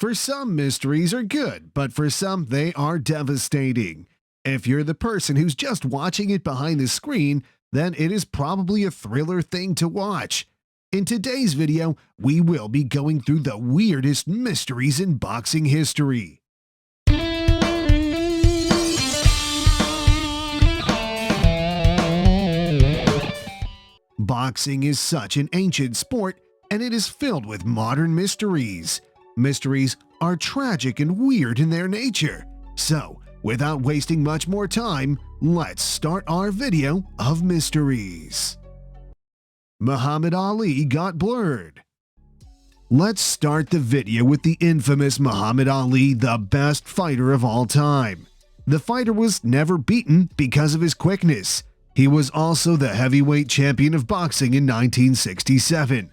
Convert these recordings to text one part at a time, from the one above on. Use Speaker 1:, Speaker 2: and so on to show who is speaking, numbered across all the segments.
Speaker 1: For some, mysteries are good, but for some, they are devastating. If you're the person who's just watching it behind the screen, then it is probably a thriller thing to watch. In today's video, we will be going through the weirdest mysteries in boxing history. Boxing is such an ancient sport, and it is filled with modern mysteries. Mysteries are tragic and weird in their nature. So, without wasting much more time, let's start our video of mysteries. Muhammad Ali got blurred. Let's start the video with the infamous Muhammad Ali, the best fighter of all time. The fighter was never beaten because of his quickness. He was also the heavyweight champion of boxing in 1967.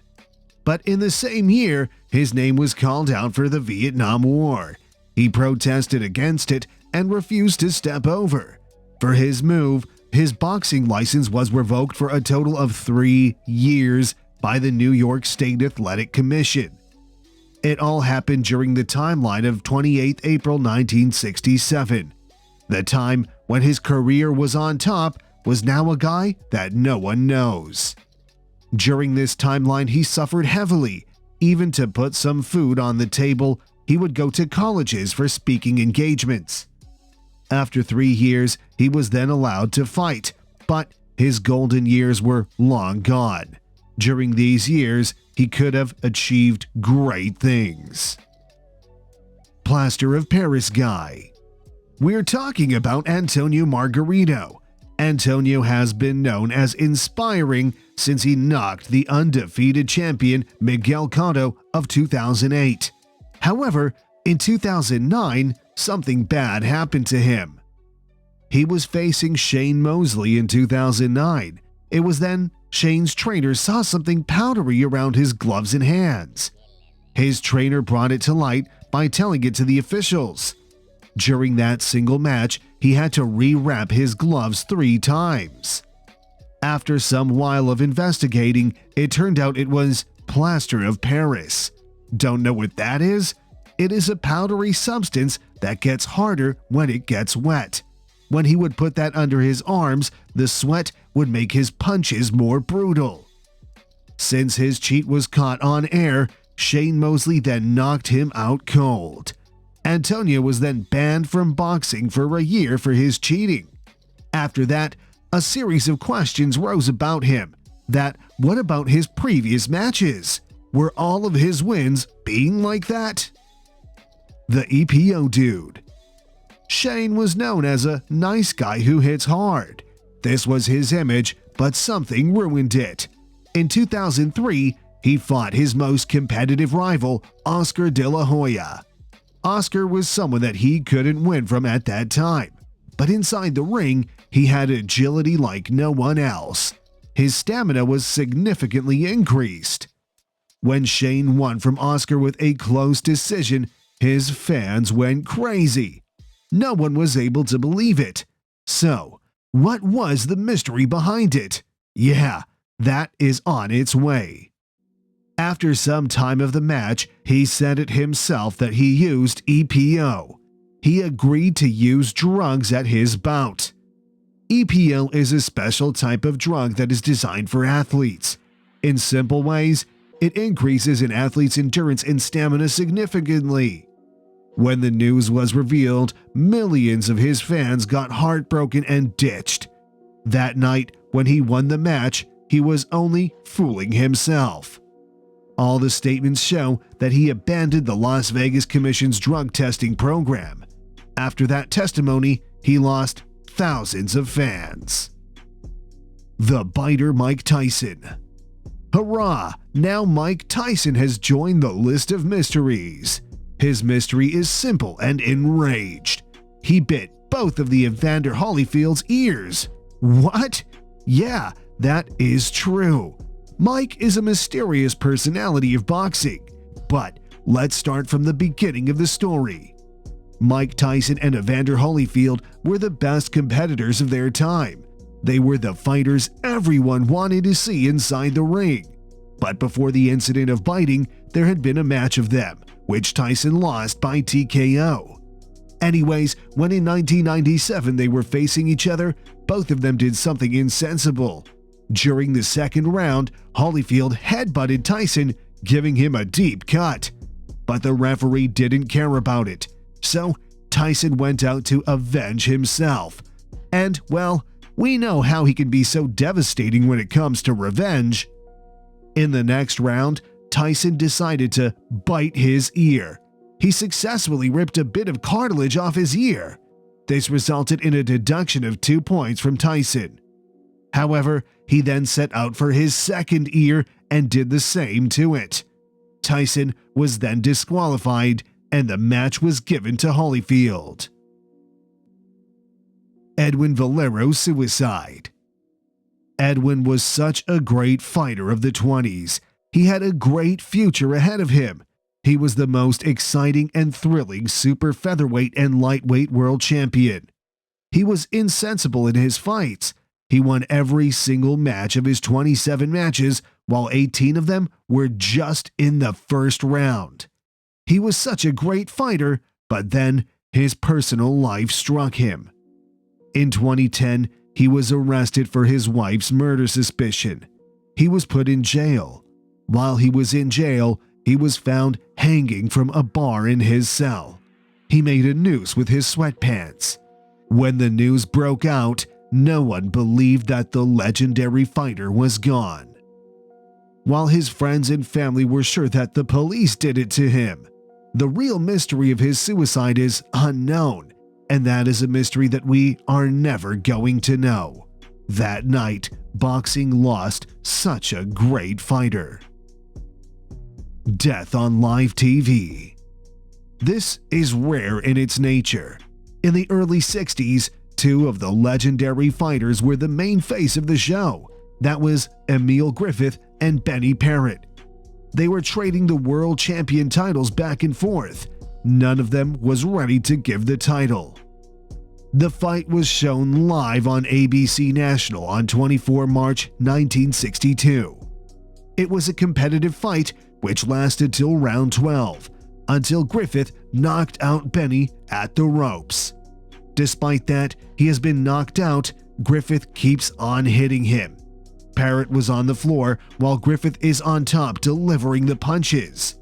Speaker 1: But in the same year, his name was called out for the Vietnam War. He protested against it and refused to step over. For his move, his boxing license was revoked for a total of 3 years by the New York State Athletic Commission. It all happened during the timeline of 28 April 1967. The time when his career was on top was now a guy that no one knows. During this timeline, he suffered heavily. Even to put some food on the table, he would go to colleges for speaking engagements. After 3 years, he was then allowed to fight, but his golden years were long gone. During these years, he could have achieved great things. Plaster of Paris guy. We're talking about Antonio Margarito. Antonio has been known as inspiring since he knocked the undefeated champion Miguel Cotto of 2008. However, in 2009, something bad happened to him. He was facing Shane Mosley in 2009. It was then Shane's trainer saw something powdery around his gloves and hands. His trainer brought it to light by telling it to the officials. During that single match, he had to rewrap his gloves 3 times. After some while of investigating, it turned out it was plaster of Paris. Don't know what that is? It is a powdery substance that gets harder when it gets wet. When he would put that under his arms, the sweat would make his punches more brutal. Since his cheat was caught on air, Shane Mosley then knocked him out cold. Antonio was then banned from boxing for a year for his cheating. After that, a series of questions rose about him. What about his previous matches? Were all of his wins being like that? The EPO dude. Shane was known as a nice guy who hits hard. This was his image, but something ruined it. In 2003, he fought his most competitive rival, Oscar De La Hoya. Oscar was someone that he couldn't win from at that time, but inside the ring, he had agility like no one else. His stamina was significantly increased. When Shane won from Oscar with a close decision, his fans went crazy. No one was able to believe it. So, what was the mystery behind it? Yeah, that is on its way. After some time of the match, he said it himself that he used EPO. He agreed to use drugs at his bout. EPO is a special type of drug that is designed for athletes. In simple ways, it increases an athlete's endurance and stamina significantly. When the news was revealed, millions of his fans got heartbroken and ditched. That night, when he won the match, he was only fooling himself. All the statements show that he abandoned the Las Vegas Commission's drug testing program. After that testimony, he lost thousands of fans. The biter Mike Tyson. Hurrah! Now Mike Tyson has joined the list of mysteries. His mystery is simple and enraged. He bit both of the Evander Holyfield's ears. What? Yeah, that is true. Mike is a mysterious personality of boxing, but let's start from the beginning of the story. Mike Tyson and Evander Holyfield were the best competitors of their time. They were the fighters everyone wanted to see inside the ring. But before the incident of biting, there had been a match of them, which Tyson lost by TKO. Anyways, when in 1997 they were facing each other, both of them did something insensible. During the second round, Holyfield headbutted Tyson, giving him a deep cut. But the referee didn't care about it, so Tyson went out to avenge himself. And, well, we know how he can be so devastating when it comes to revenge. In the next round, Tyson decided to bite his ear. He successfully ripped a bit of cartilage off his ear. This resulted in a deduction of 2 points from Tyson. However, he then set out for his second ear and did the same to it. Tyson was then disqualified, and the match was given to Holyfield. Edwin Valero suicide. Edwin was such a great fighter of the 20s. He had a great future ahead of him. He was the most exciting and thrilling super featherweight and lightweight world champion. He was insensible in his fights. He won every single match of his 27 matches, while 18 of them were just in the first round. He was such a great fighter, but then his personal life struck him. In 2010, he was arrested for his wife's murder suspicion. He was put in jail. While he was in jail, he was found hanging from a bar in his cell. He made a noose with his sweatpants. When the news broke out, no one believed that the legendary fighter was gone. While his friends and family were sure that the police did it to him, the real mystery of his suicide is unknown, and that is a mystery that we are never going to know. That night, boxing lost such a great fighter. Death on live TV. This is rare in its nature. In the early 60s, two of the legendary fighters were the main face of the show. That was Emil Griffith and Benny Parrott. They were trading the world champion titles back and forth. None of them was ready to give the title. The fight was shown live on ABC National on 24 March 1962. It was a competitive fight which lasted till round 12, until Griffith knocked out Benny at the ropes. Despite that he has been knocked out, Griffith keeps on hitting him. Parrott was on the floor while Griffith is on top delivering the punches.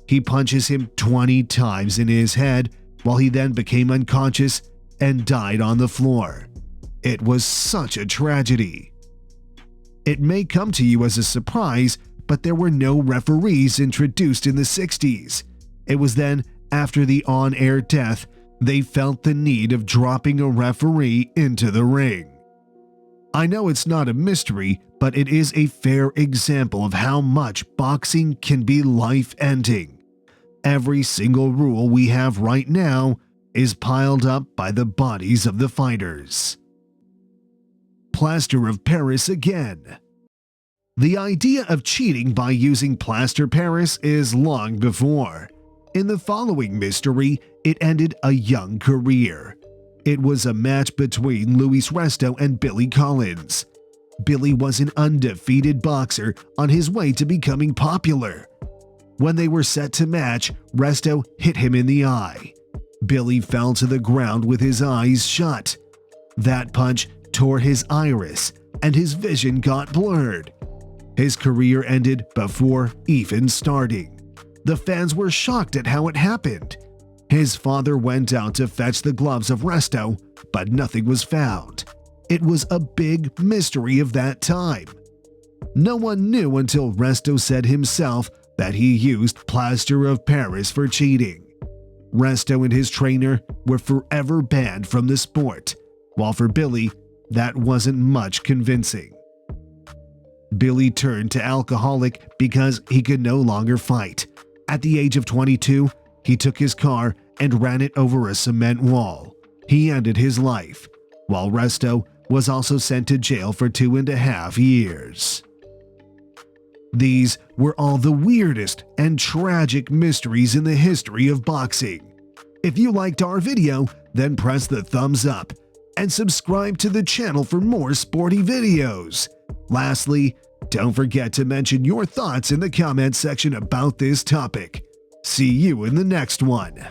Speaker 1: He punches him 20 times in his head while he then became unconscious and died on the floor. It was such a tragedy. It may come to you as a surprise, but there were no referees introduced in the 60s. It was then, after the on-air death, they felt the need of dropping a referee into the ring. I know it's not a mystery, but it is a fair example of how much boxing can be life-ending. Every single rule we have right now is piled up by the bodies of the fighters. Plaster of Paris again. The idea of cheating by using plaster Paris is long before. In the following mystery, it ended a young career. It was a match between Louis Resto and Billy Collins. Billy was an undefeated boxer on his way to becoming popular. When they were set to match, Resto hit him in the eye. Billy fell to the ground with his eyes shut. That punch tore his iris, and his vision got blurred. His career ended before even starting. The fans were shocked at how it happened. His father went out to fetch the gloves of Resto, but nothing was found. It was a big mystery of that time. No one knew until Resto said himself that he used plaster of Paris for cheating. Resto and his trainer were forever banned from the sport, while for Billy, that wasn't much convincing. Billy turned to alcoholic because he could no longer fight. At the age of 22, he took his car and ran it over a cement wall. He ended his life, while Resto was also sent to jail for 2.5 years. These were all the weirdest and tragic mysteries in the history of boxing. If you liked our video, then press the thumbs up and subscribe to the channel for more sporty videos. Lastly, don't forget to mention your thoughts in the comment section about this topic. See you in the next one.